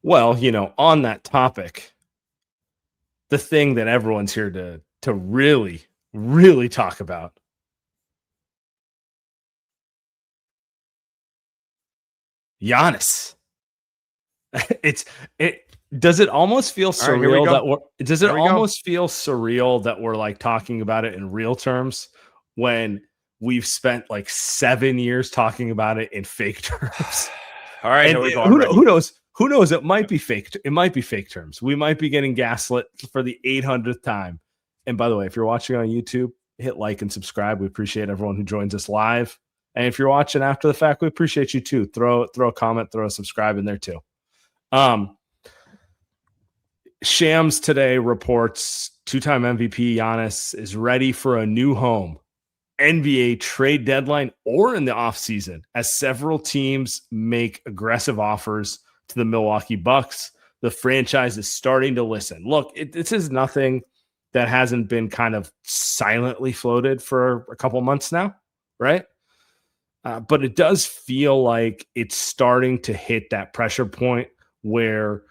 Well, on that topic, the thing that everyone's here to really, really talk about. Giannis. Does it almost feel surreal that we're like talking about it in real terms when we've spent like 7 years talking about it in fake terms? All right, here we go. Who knows? Who knows? It might be fake. It might be fake terms. We might be getting gaslit for the 800th time. And by the way, if you're watching on YouTube, hit like and subscribe. We appreciate everyone who joins us live. And if you're watching after the fact, we appreciate you too. Throw a comment, throw a subscribe in there too. Shams today reports two-time MVP Giannis is ready for a new home, NBA trade deadline or in the offseason, as several teams make aggressive offers to the Milwaukee Bucks. The franchise is starting to listen. Look, this is nothing that hasn't been kind of silently floated for a couple months now, right? But it does feel like it's starting to hit that pressure point where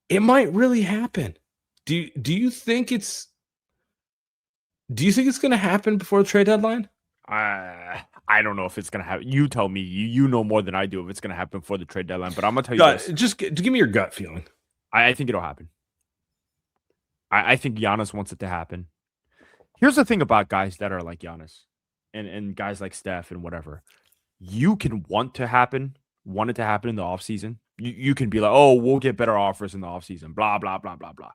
it might really happen. Do you think it's going to happen before the trade deadline? I don't know if it's going to happen. You tell me. You know more than I do if it's going to happen before the trade deadline. But I'm going to tell you this. Just give me your gut feeling. I think it'll happen. I think Giannis wants it to happen. Here's the thing about guys that are like Giannis and guys like Steph and whatever. You can want it to happen in the offseason. You can be like, oh, we'll get better offers in the offseason, blah, blah, blah, blah, blah.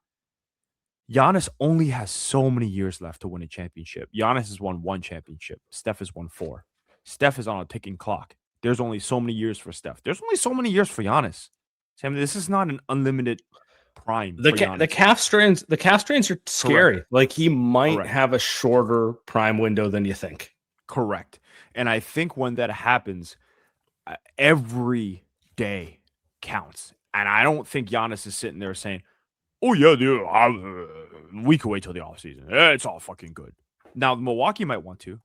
Giannis only has so many years left to win a championship. Giannis has won 1 championship. Steph has won 4. Steph is on a ticking clock. There's only so many years for Steph. There's only so many years for Giannis. Sam, this is not an unlimited prime. The calf strains are scary. Correct. Like he might have a shorter prime window than you think. Correct. And I think when that happens, every day counts. And I don't think Giannis is sitting there saying, oh, yeah, dude, we can wait till the offseason. It's all fucking good. Now, Milwaukee might want to,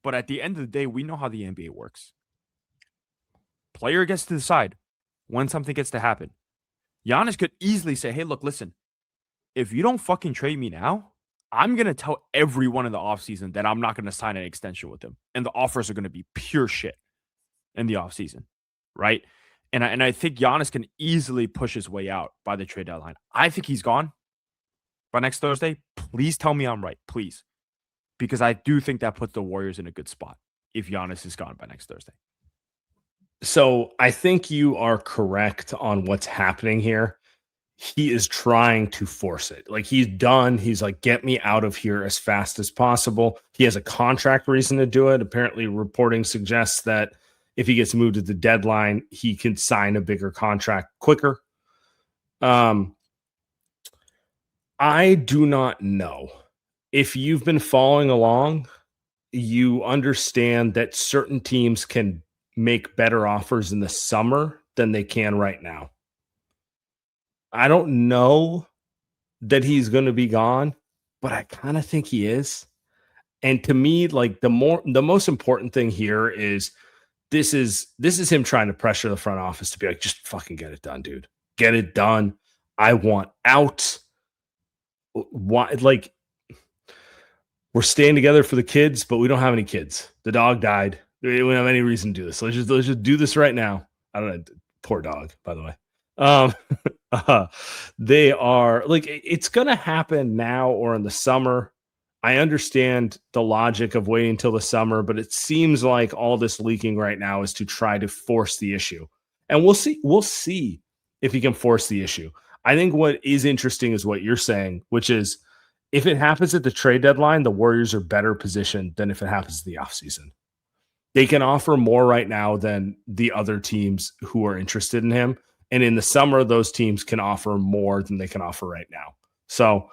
but at the end of the day, we know how the NBA works. Player gets to decide when something gets to happen. Giannis could easily say, hey, look, listen, if you don't fucking trade me now, I'm going to tell everyone in the offseason that I'm not going to sign an extension with him. And the offers are going to be pure shit in the offseason, right? And I think Giannis can easily push his way out by the trade deadline. I think he's gone by next Thursday. Please tell me I'm right, please. Because I do think that puts the Warriors in a good spot if Giannis is gone by next Thursday. So I think you are correct on what's happening here. He is trying to force it. Like he's done. He's like, get me out of here as fast as possible. He has a contract reason to do it. Apparently reporting suggests that if he gets moved at the deadline, he can sign a bigger contract quicker. I do not know. If you've been following along, you understand that certain teams can make better offers in the summer than they can right now. I don't know that he's going to be gone, but I kind of think he is. And to me, like the most important thing here is this is him trying to pressure the front office to be like, just fucking get it done, dude. Get it done. I want out. Why? Like, we're staying together for the kids, but we don't have any kids. The dog died. We don't have any reason to do this. So let's just do this right now. I don't know. Poor dog, by the way. They are like, it's going to happen now or in the summer. I understand the logic of waiting until the summer, but it seems like all this leaking right now is to try to force the issue. And we'll see if he can force the issue. I think what is interesting is what you're saying, which is if it happens at the trade deadline, the Warriors are better positioned than if it happens in the offseason. They can offer more right now than the other teams who are interested in him. And in the summer, those teams can offer more than they can offer right now. So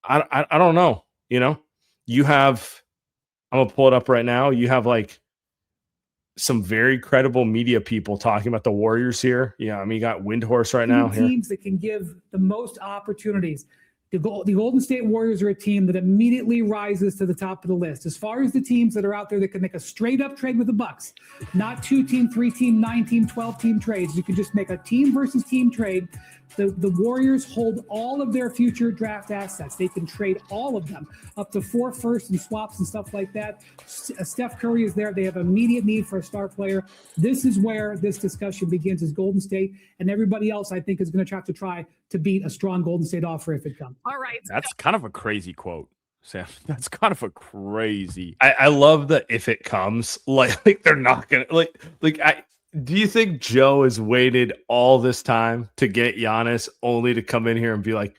I don't know. You know, you have, I'm going to pull it up right now. You have like some very credible media people talking about the Warriors here. Yeah, I mean, you got Windhorse right now. Teams that can give the most opportunities. The Golden State Warriors are a team that immediately rises to the top of the list. As far as the teams that are out there that can make a straight up trade with the Bucks, not 2-team, 3-team, 9-team, 12-team trades. You can just make a team versus team trade. The Warriors hold all of their future draft assets. They can trade all of them, up to 4 firsts and swaps and stuff like that. Steph Curry is there. They have immediate need for a star player. This is where this discussion begins, is Golden State, and everybody else, I think, is going to have to try to beat a strong Golden State offer if it comes. All right. That's kind of a crazy quote, Sam. That's kind of a crazy. I love the if it comes, like they're not gonna do you think Joe has waited all this time to get Giannis only to come in here and be like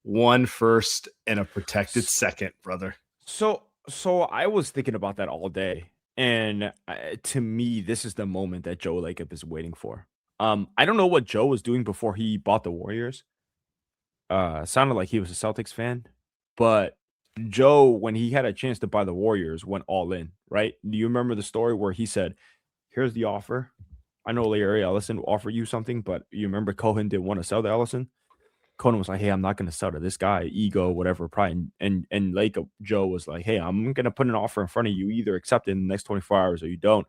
1 first and a protected second, brother? So I was thinking about that all day, and to me, this is the moment that Joe Lacob is waiting for. I don't know what Joe was doing before he bought the Warriors. Sounded like he was a Celtics fan, but Joe, when he had a chance to buy the Warriors, went all in, right? Do you remember the story where he said, "Here's the offer. I know Larry Ellison will offer you something, but you remember Cohen didn't want to sell to Ellison." Cohen was like, "Hey, I'm not going to sell to this guy, ego, whatever, pride." And Lacob Joe was like, "Hey, I'm going to put an offer in front of you. Either accept it in the next 24 hours or you don't."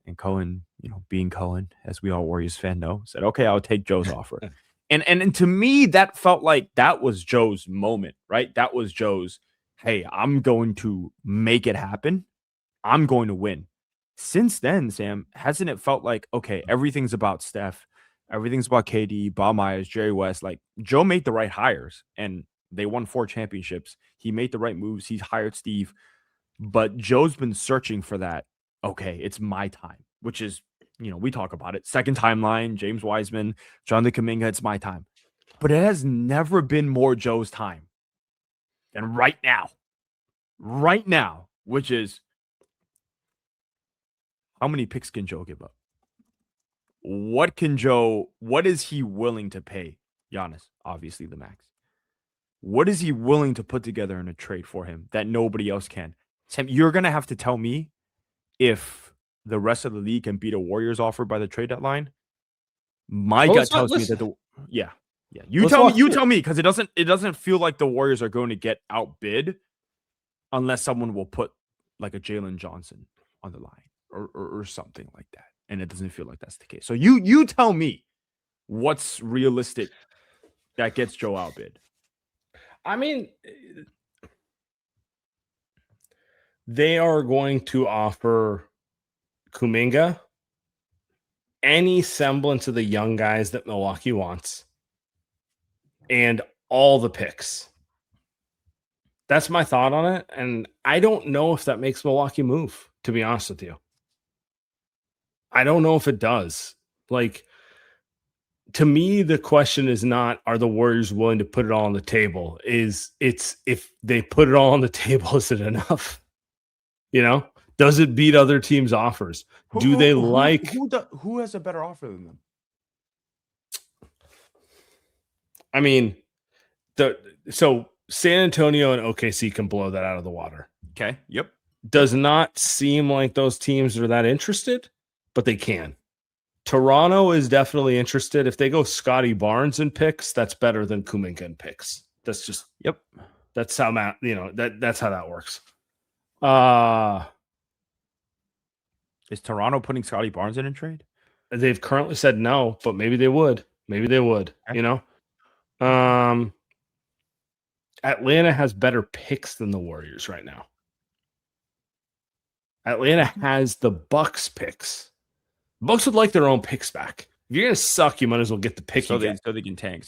And Cohen, being Cohen, as we all Warriors fan know, said, "Okay, I'll take Joe's offer." And to me, that felt like that was Joe's moment, right? That was Joe's, hey, I'm going to make it happen. I'm going to win. Since then, Sam, hasn't it felt like, okay, everything's about Steph, everything's about KD, Bob Myers, Jerry West. Like, Joe made the right hires and they won 4 championships. He made the right moves. He's hired Steve, but Joe's been searching for that. Okay, it's my time, which is, we talk about it. Second timeline, James Wiseman, Jonathan Kuminga, it's my time. But it has never been more Joe's time than right now. Right now, which is, how many picks can Joe give up? What is he willing to pay Giannis? Obviously the max. What is he willing to put together in a trade for him that nobody else can? Sam, you're going to have to tell me if the rest of the league can beat a Warriors offer by the trade deadline. My gut tells me that yeah. You tell me, because it doesn't feel like the Warriors are going to get outbid unless someone will put like a Jalen Johnson on the line or something like that. And it doesn't feel like that's the case. So you tell me what's realistic that gets Joe outbid. I mean, they are going to offer Kuminga any semblance of the young guys that Milwaukee wants and all the picks. That's my thought on it. And I don't know if that makes Milwaukee move, to be honest with you. I don't know if it does. Like, to me, the question is not, are the Warriors willing to put it all on the table? It's if they put it all on the table, is it enough? Does it beat other teams' offers? Who has a better offer than them? I mean, so San Antonio and OKC can blow that out of the water. Okay. Yep. Does not seem like those teams are that interested, but they can. Toronto is definitely interested. If they go Scotty Barnes in picks, that's better than Kuminga in picks. That's just That's how that's how that works. Is Toronto putting Scotty Barnes in trade? They've currently said no, but maybe they would. Okay. Atlanta has better picks than the Warriors right now. Atlanta has the Bucks picks. Bucks would like their own picks back. If you're gonna suck, you might as well get the pick. So they can tank.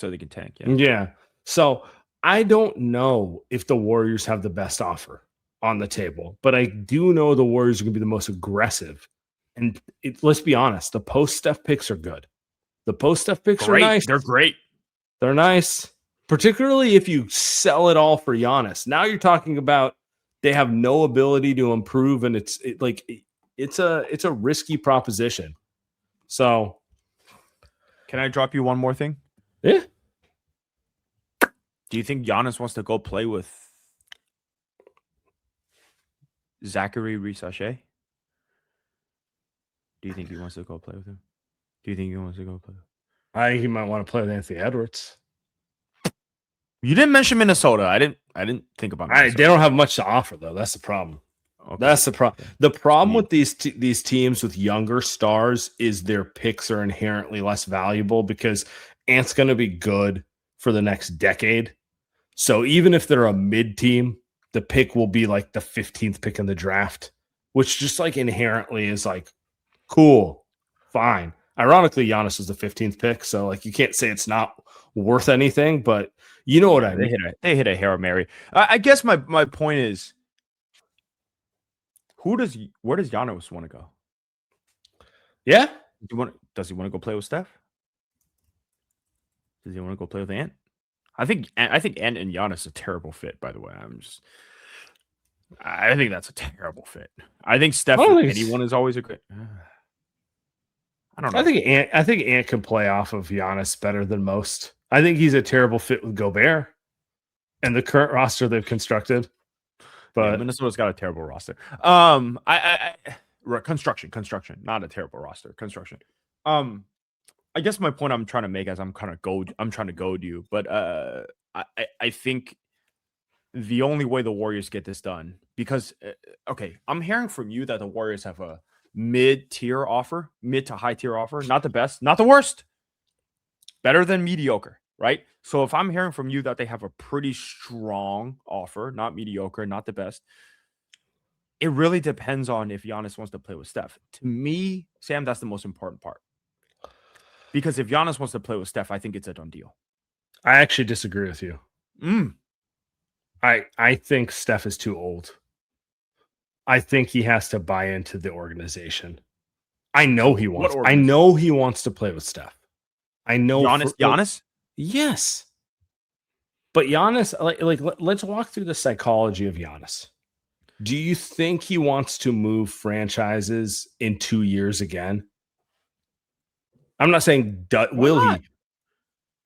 Yeah. So I don't know if the Warriors have the best offer on the table, but I do know the Warriors are gonna be the most aggressive. And let's be honest, the post-Steph picks are good. The post-Steph picks are nice. They're great. They're nice, particularly if you sell it all for Giannis. Now you're talking about they have no ability to improve, and it's a risky proposition. So, can I drop you one more thing? Yeah. Do you think Giannis wants to go play with Zachary Risache? Do you think he wants to go play with him? I think he might want to play with Anthony Edwards. You didn't mention Minnesota. I didn't think about Minnesota. They don't have much to offer, though. That's the problem. Okay. That's the problem. The problem with these teams with younger stars is their picks are inherently less valuable because Ant's going to be good for the next decade. So even if they're a mid team, the pick will be like the 15th pick in the draft, which just like inherently is like cool, fine. Ironically, Giannis was the 15th pick, so like you can't say it's not worth anything, but you know what I mean. They hit a Hail Mary. I guess my point is, where does Giannis want to go? Yeah. Does he want to go play with Steph? Does he want to go play with Ant? I think Ant and Giannis a terrible fit, by the way. I think that's a terrible fit. I think Steph with anyone is always a good. I don't know. I think Ant can play off of Giannis better than most. I think he's a terrible fit with Gobert and the current roster they've constructed. But yeah, Minnesota's got a terrible roster. Construction, not a terrible roster. Construction. I guess my point I'm trying to make as I'm trying to goad you, but I think the only way the Warriors get this done, because okay, I'm hearing from you that the Warriors have a mid to high tier offer, not the best, not the worst, better than mediocre, right? So if I'm hearing from you that they have a pretty strong offer, not mediocre, not the best, it really depends on if Giannis wants to play with Steph. To me, Sam, that's the most important part. Because if Giannis wants to play with Steph, I think it's a done deal. I actually disagree with you. I think Steph is too old. I think he has to buy into the organization. I know he wants to play with Steph. I know Giannis? Yes. But Giannis, let's walk through the psychology of Giannis. Do you think he wants to move franchises in 2 years again? I'm not saying will he.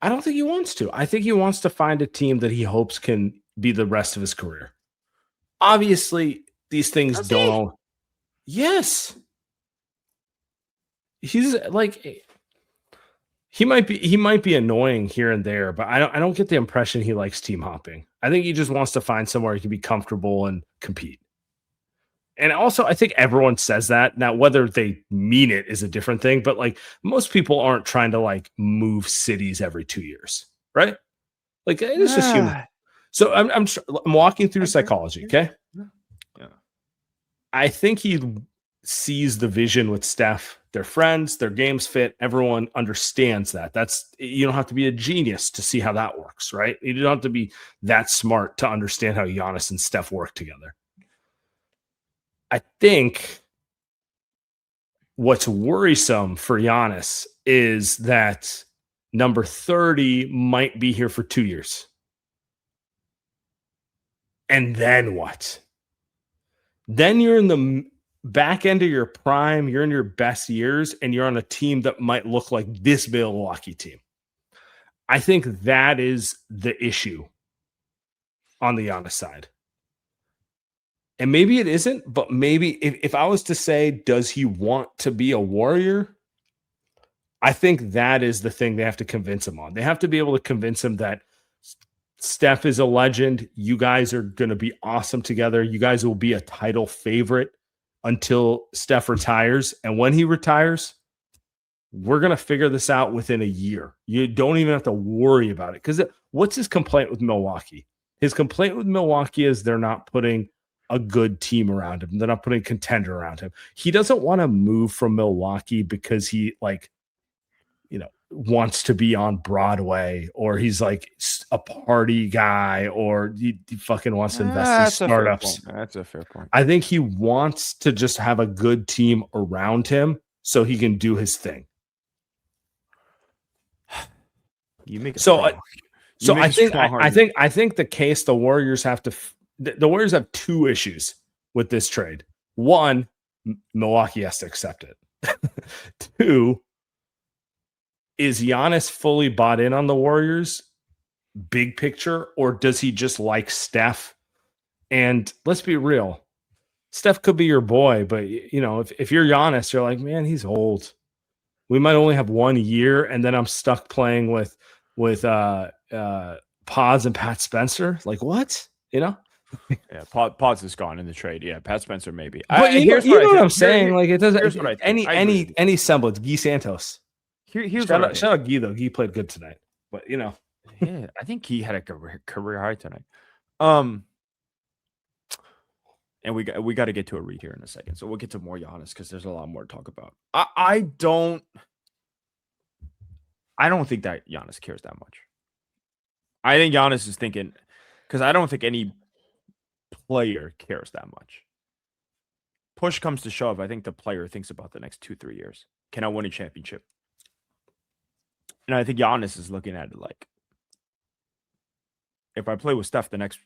I don't think he wants to. I think he wants to find a team that he hopes can be the rest of his career. Obviously, these things don't. Yes. He's like he might be annoying here and there, but I don't get the impression he likes team hopping. I think he just wants to find somewhere he can be comfortable and compete. And also, I think everyone says that. Now, whether they mean it is a different thing, but like most people aren't trying to like move cities every 2 years, right? Like it's just human. So I'm walking through psychology, okay? Yeah. I think he sees the vision with Steph. They're friends, their games fit. Everyone understands that. You don't have to be a genius to see how that works, right? You don't have to be that smart to understand how Giannis and Steph work together. I think what's worrisome for Giannis is that number 30 might be here for 2 years. And then what? Then you're in the back end of your prime, you're in your best years, and you're on a team that might look like this Milwaukee team. I think that is the issue on the Giannis side. And maybe it isn't, but maybe if I was to say, does he want to be a Warrior? I think that is the thing they have to convince him on. They have to be able to convince him that Steph is a legend. You guys are going to be awesome together. You guys will be a title favorite until Steph retires. And when he retires, we're going to figure this out within a year. You don't even have to worry about it. Because what's his complaint with Milwaukee? His complaint with Milwaukee is they're not putting a good team around him. They're not putting a contender around him. He doesn't want to move from Milwaukee because he wants to be on Broadway, or he's like a party guy, or he fucking wants to invest in startups. That's a fair point. I think he wants to just have a good team around him so he can do his thing. You make it I think the case the Warriors have to the Warriors have two issues with this trade. One, Milwaukee has to accept it. Two, is Giannis fully bought in on the Warriors big picture, or does he just like Steph? And let's be real, Steph could be your boy, but if you're Giannis, you're like, man, he's old. We might only have 1 year, and then I'm stuck playing with Pods and Pat Spencer. Like what? You know? Yeah, Pods is gone in the trade. Yeah, Pat Spencer maybe. But you know what I'm saying? Like it doesn't Here's what I think. any semblance. Guy Santos. Here's shout what I think. out Guy though. Guy played good tonight. But you know. Yeah, I think he had a career high tonight. And we got to get to a read here in a second. So we'll get to more Giannis because there's a lot more to talk about. I don't think that Giannis cares that much. I think Giannis is thinking, because I don't think any player cares that much. Push comes to shove, I think the player thinks about the next 2-3 years. Can I win a championship? And I think Giannis is looking at it like, if I play with Steph the next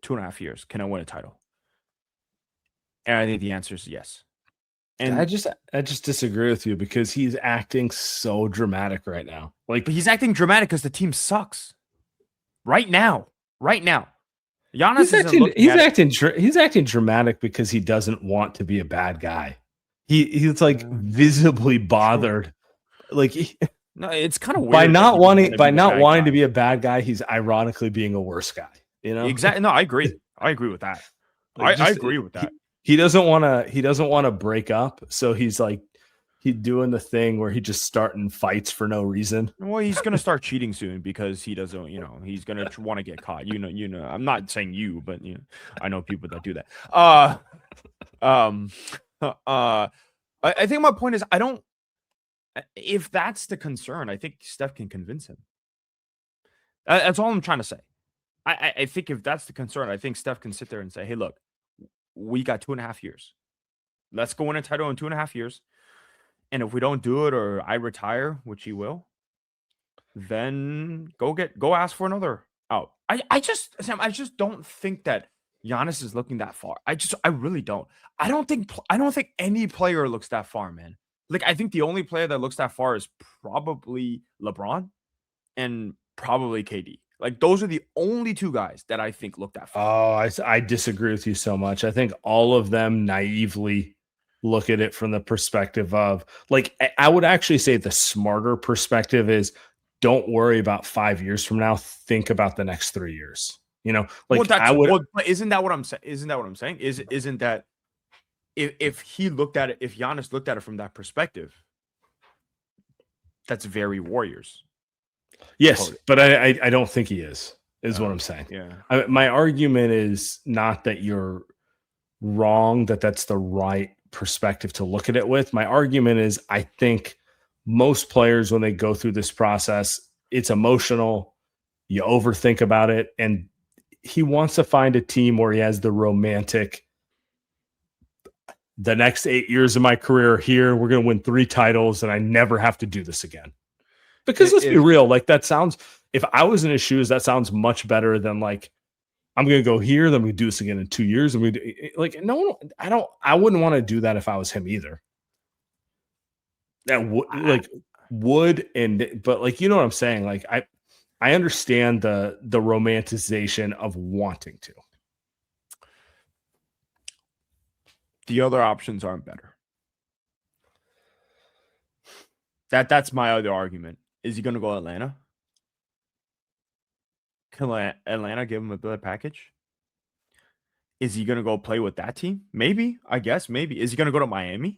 2.5 years, can I win a title? And I think the answer is yes. And I just disagree with you because he's acting so dramatic right now. Like, but he's acting dramatic because the team sucks. Right now. Giannis he's acting dramatic because he doesn't want to be a bad guy. He's like visibly bothered. Like no, it's kind of weird by not wanting to be a bad guy. He's ironically being a worse guy. You know exactly. No, I agree. I agree with that. Like, I agree with that. He doesn't want to break up, so he's doing the thing where he just starting fights for no reason. Well, he's gonna start cheating soon because he doesn't, he's gonna want to get caught. I'm not saying you, but I know people that do that. I think my point is if that's the concern, I think Steph can convince him. That's all I'm trying to say. I think if that's the concern, I think Steph can sit there and say, hey, look, we got 2.5 years. Let's go win a title in 2.5 years. And if we don't do it or I retire, which he will, then go ask for another out. Sam, I just don't think that Giannis is looking that far. I really don't. I don't think any player looks that far, man. Like, I think the only player that looks that far is probably LeBron and probably KD. Like, those are the only two guys that I think look that far. Oh, I disagree with you so much. I think all of them naively look at it from the perspective of, like, I would actually say the smarter perspective is don't worry about 5 years from now. Think about the next 3 years. Like, but isn't that what I'm saying? Isn't that what I'm saying? Isn't that if Giannis looked at it from that perspective, that's very Warriors. Yes, but I don't think he is what I'm saying. Yeah. My argument is not that you're wrong, that's the right perspective to look at it with. My argument is I think most players, when they go through this process, it's emotional. You overthink about it. And he wants to find a team where he has the romantic, the next 8 years of my career here, we're going to win 3 titles and I never have to do this again. Because let's be real, like that sounds, if I was in his shoes, that sounds much better than like, I'm going to go here, then we do this again in 2 years. And I wouldn't want to do that if I was him either. That but like, you know what I'm saying? Like, I understand the romanticization of wanting to. The other options aren't better. That's my other argument. Is he going to go Atlanta? Can Atlanta give him a better package? Is he going to go play with that team? Maybe. I guess. Maybe. Is he going to go to Miami?